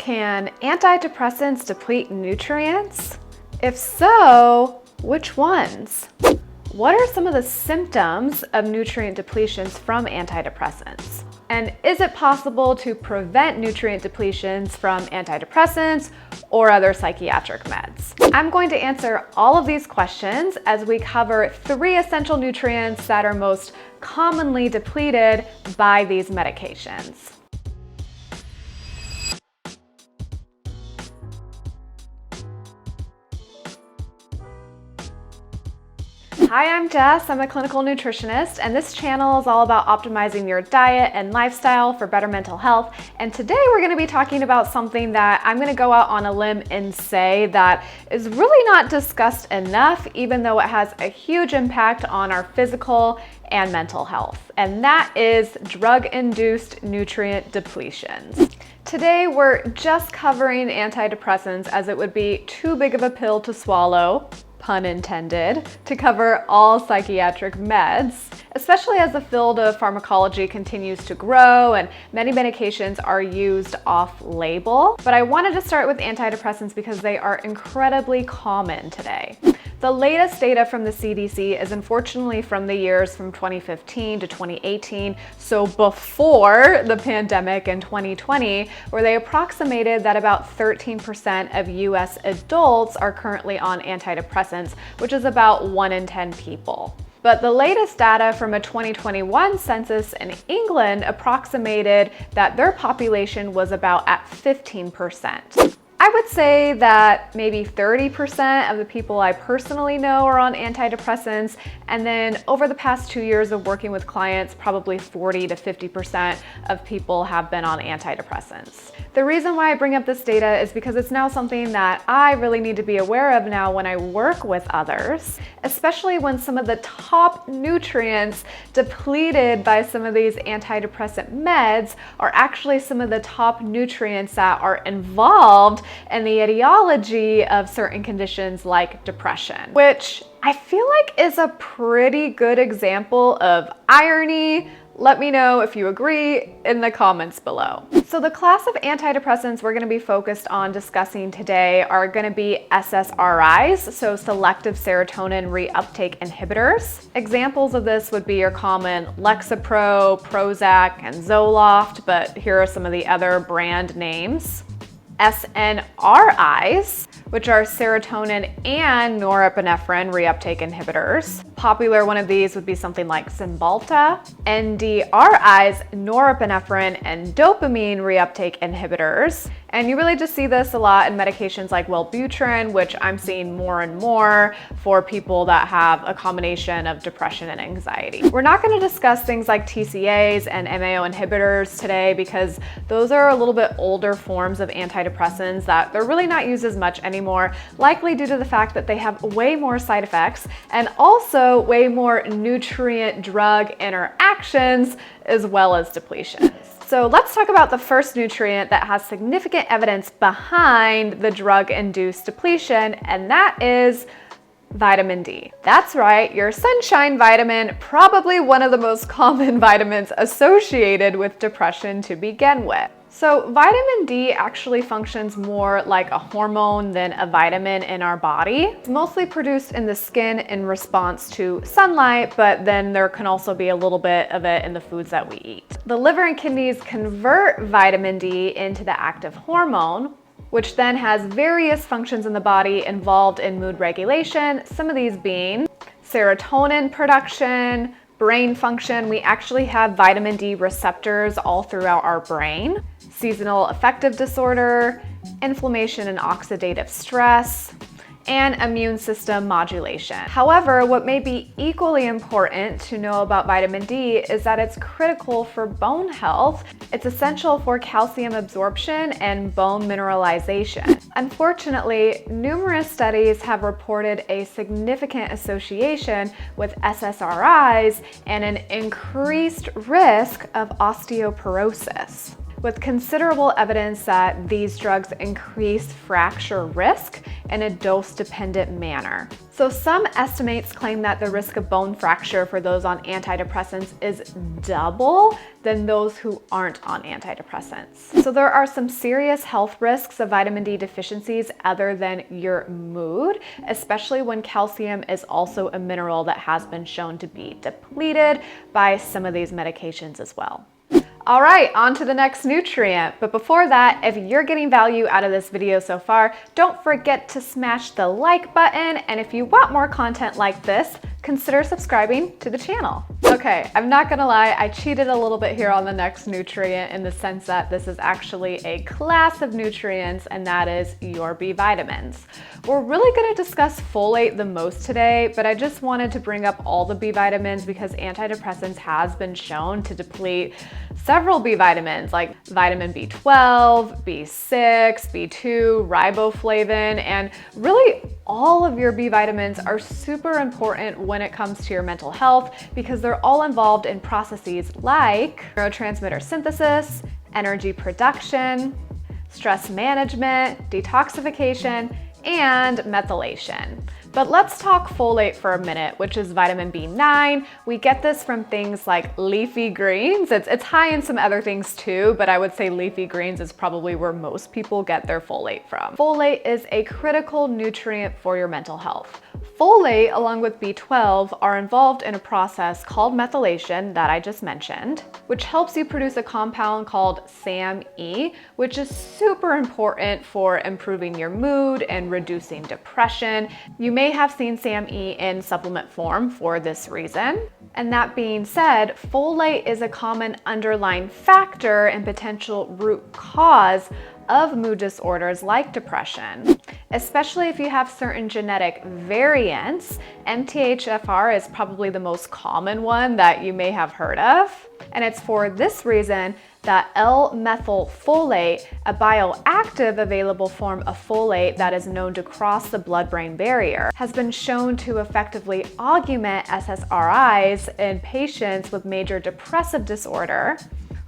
Can antidepressants deplete nutrients? If so, which ones? What are some of the symptoms of nutrient depletions from antidepressants? And is it possible to prevent nutrient depletions from antidepressants or other psychiatric meds? I'm going to answer all of these questions as we cover 3 essential nutrients that are most commonly depleted by these medications. Hi, I'm Jess. I'm a clinical nutritionist, and this channel is all about optimizing your diet and lifestyle for better mental health. And today we're going to be talking about something that I'm going to go out on a limb and say that is really not discussed enough, even though it has a huge impact on our physical and mental health. And that is drug-induced nutrient depletions. Today we're just covering antidepressants, as it would be too big of a pill to swallow, pun intended, to cover all psychiatric meds, especially as the field of pharmacology continues to grow and many medications are used off-label. But I wanted to start with antidepressants because they are incredibly common today. The latest data from the CDC is unfortunately from the years from 2015 to 2018, so before the pandemic in 2020, where they approximated that about 13% of US adults are currently on antidepressants, which is about 1 in 10 people. But the latest data from a 2021 census in England approximated that their population was about at 15%. I would say that maybe 30% of the people I personally know are on antidepressants, and then over the past 2 years of working with clients, probably 40 to 50% of people have been on antidepressants. The reason why I bring up this data is because it's now something that I really need to be aware of now when I work with others, especially when some of the top nutrients depleted by some of these antidepressant meds are actually some of the top nutrients that are involved and the etiology of certain conditions like depression, which I feel like is a pretty good example of irony. Let me know if you agree in the comments below. So the class of antidepressants we're going to be focused on discussing today are going to be SSRIs, so selective serotonin reuptake inhibitors. Examples of this would be your common Lexapro, Prozac, and Zoloft, but here are some of the other brand names. SNRIs, which are serotonin and norepinephrine reuptake inhibitors. Popular one of these would be something like Cymbalta. NDRIs, norepinephrine and dopamine reuptake inhibitors. And you really just see this a lot in medications like Wellbutrin, which I'm seeing more and more for people that have a combination of depression and anxiety. We're not going to discuss things like TCAs and MAO inhibitors today because those are a little bit older forms of antidepressants that they're really not used as much anymore, likely due to the fact that they have way more side effects and also way more nutrient drug interactions as well as depletions. So let's talk about the first nutrient that has significant evidence behind the drug-induced depletion, and that is vitamin D. That's right, your sunshine vitamin, probably one of the most common vitamins associated with depression to begin with. So vitamin D actually functions more like a hormone than a vitamin in our body. It's mostly produced in the skin in response to sunlight, but then there can also be a little bit of it in the foods that we eat. The liver and kidneys convert vitamin D into the active hormone, which then has various functions in the body involved in mood regulation, some of these being serotonin production, brain function. We actually have vitamin D receptors all throughout our brain. Seasonal affective disorder, inflammation and oxidative stress, and immune system modulation. However, what may be equally important to know about vitamin D is that it's critical for bone health. It's essential for calcium absorption and bone mineralization. Unfortunately, numerous studies have reported a significant association with SSRIs and an increased risk of osteoporosis. with considerable evidence that these drugs increase fracture risk in a dose-dependent manner. So some estimates claim that the risk of bone fracture for those on antidepressants is double than those who aren't on antidepressants. So there are some serious health risks of vitamin D deficiencies other than your mood, especially when calcium is also a mineral that has been shown to be depleted by some of these medications as well. All right, on to the next nutrient. But before that, if you're getting value out of this video so far, don't forget to smash the like button. And if you want more content like this, consider subscribing to the channel. Okay, I'm not gonna lie, I cheated a little bit here on the next nutrient in the sense that this is actually a class of nutrients, and that is your B vitamins. We're really gonna discuss folate the most today, but I just wanted to bring up all the B vitamins because antidepressants has been shown to deplete several B vitamins like vitamin B12, B6, B2, riboflavin, and really all of your B vitamins are super important when it comes to your mental health because they're all involved in processes like neurotransmitter synthesis, energy production, stress management, detoxification, and methylation. But let's talk folate for a minute, which is vitamin B9. We get this from things like leafy greens. It's high in some other things too, but I would say leafy greens is probably where most people get their folate from. Folate is a critical nutrient for your mental health. Folate, along with B12, are involved in a process called methylation that I just mentioned, which helps you produce a compound called SAMe, which is super important for improving your mood and reducing depression. You may have seen SAMe in supplement form for this reason. And that being said, folate is a common underlying factor and potential root cause of mood disorders like depression, especially if you have certain genetic variants. MTHFR is probably the most common one that you may have heard of. And it's for this reason that L-methylfolate, a bioactive available form of folate that is known to cross the blood-brain barrier, has been shown to effectively augment SSRIs in patients with major depressive disorder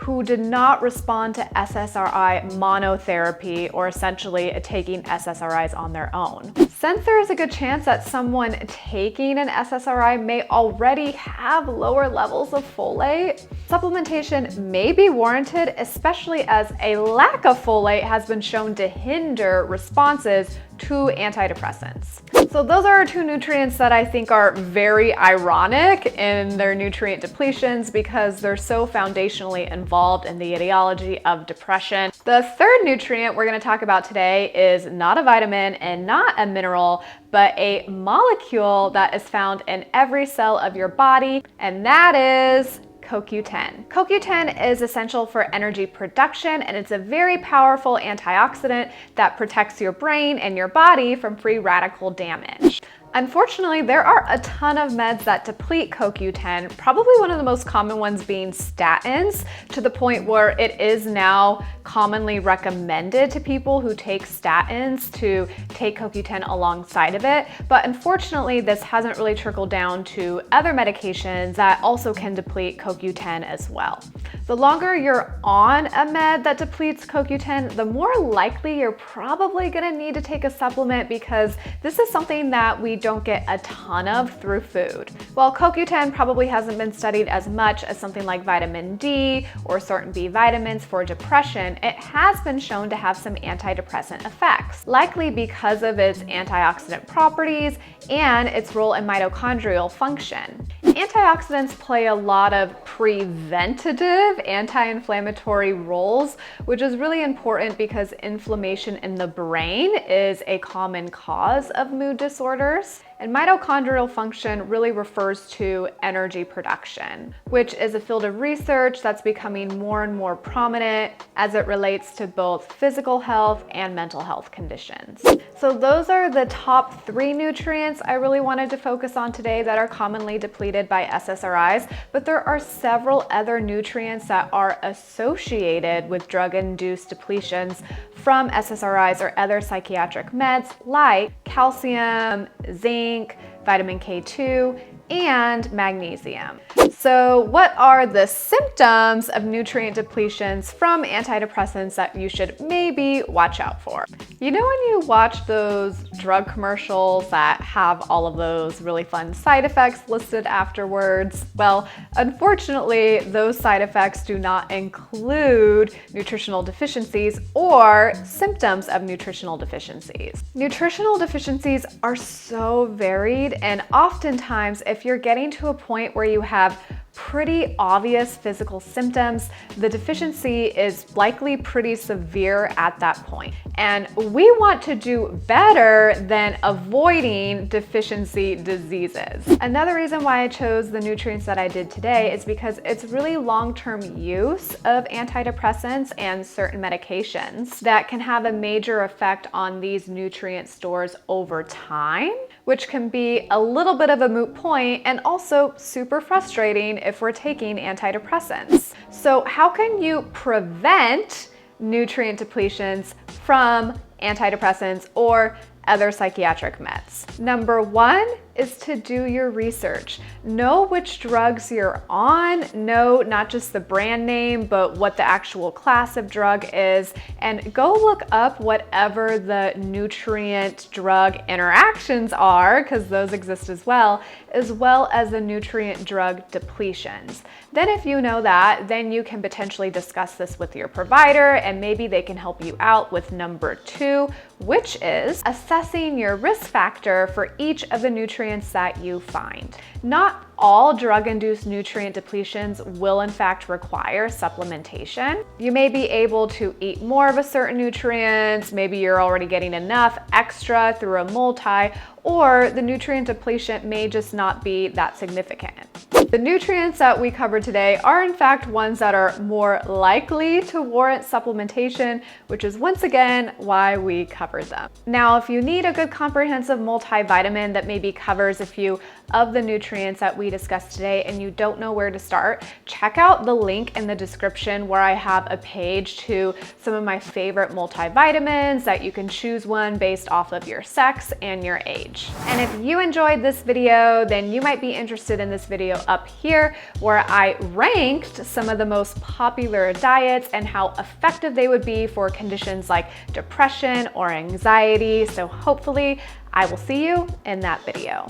who did not respond to SSRI monotherapy or essentially taking SSRIs on their own. Since there is a good chance that someone taking an SSRI may already have lower levels of folate, supplementation may be warranted, especially as a lack of folate has been shown to hinder responses to antidepressants. So those are our two nutrients that I think are very ironic in their nutrient depletions because they're so foundationally involved in the etiology of depression. The third nutrient we're going to talk about today is not a vitamin and not a mineral, but a molecule that is found in every cell of your body, and that is CoQ10. CoQ10 is essential for energy production, and it's a very powerful antioxidant that protects your brain and your body from free radical damage. Unfortunately, there are a ton of meds that deplete CoQ10, probably one of the most common ones being statins, to the point where it is now commonly recommended to people who take statins to take CoQ10 alongside of it. But unfortunately, this hasn't really trickled down to other medications that also can deplete CoQ10 as well. The longer you're on a med that depletes CoQ10, the more likely you're probably gonna need to take a supplement because this is something that we don't get a ton of through food. While CoQ10 probably hasn't been studied as much as something like vitamin D or certain B vitamins for depression, it has been shown to have some antidepressant effects, likely because of its antioxidant properties and its role in mitochondrial function. Antioxidants play a lot of preventative anti-inflammatory roles, which is really important because inflammation in the brain is a common cause of mood disorders. And mitochondrial function really refers to energy production, which is a field of research that's becoming more and more prominent as it relates to both physical health and mental health conditions. So those are the top 3 nutrients I really wanted to focus on today that are commonly depleted by SSRIs, but there are several other nutrients that are associated with drug-induced depletions from SSRIs or other psychiatric meds like calcium, zinc, vitamin K2, and magnesium. So what are the symptoms of nutrient depletions from antidepressants that you should maybe watch out for? You know when you watch those drug commercials that have all of those really fun side effects listed afterwards? Well, unfortunately, those side effects do not include nutritional deficiencies or symptoms of nutritional deficiencies. Nutritional deficiencies are so varied, and oftentimes if you're getting to a point where you have pretty obvious physical symptoms, the deficiency is likely pretty severe at that point. And we want to do better than avoiding deficiency diseases. Another reason why I chose the nutrients that I did today is because it's really long-term use of antidepressants and certain medications that can have a major effect on these nutrient stores over time, which can be a little bit of a moot point and also super frustrating if we're taking antidepressants. So how can you prevent nutrient depletions from antidepressants or other psychiatric meds? Number one is to do your research. Know which drugs you're on, know not just the brand name, but what the actual class of drug is, and go look up whatever the nutrient drug interactions are, because those exist as well as the nutrient drug depletions. Then if you know that, then you can potentially discuss this with your provider, and maybe they can help you out with number two, which is assessing your risk factor for each of the nutrients that you find. Not all drug-induced nutrient depletions will in fact require supplementation. You may be able to eat more of a certain nutrient, maybe you're already getting enough extra through a multi, or the nutrient depletion may just not be that significant. The nutrients that we covered today are in fact ones that are more likely to warrant supplementation, which is once again why we covered them. Now, if you need a good comprehensive multivitamin that maybe covers a few of the nutrients that we discussed today and you don't know where to start, check out the link in the description where I have a page to some of my favorite multivitamins that you can choose one based off of your sex and your age. And if you enjoyed this video, then you might be interested in this video up here where I ranked some of the most popular diets and how effective they would be for conditions like depression or anxiety. So hopefully I will see you in that video.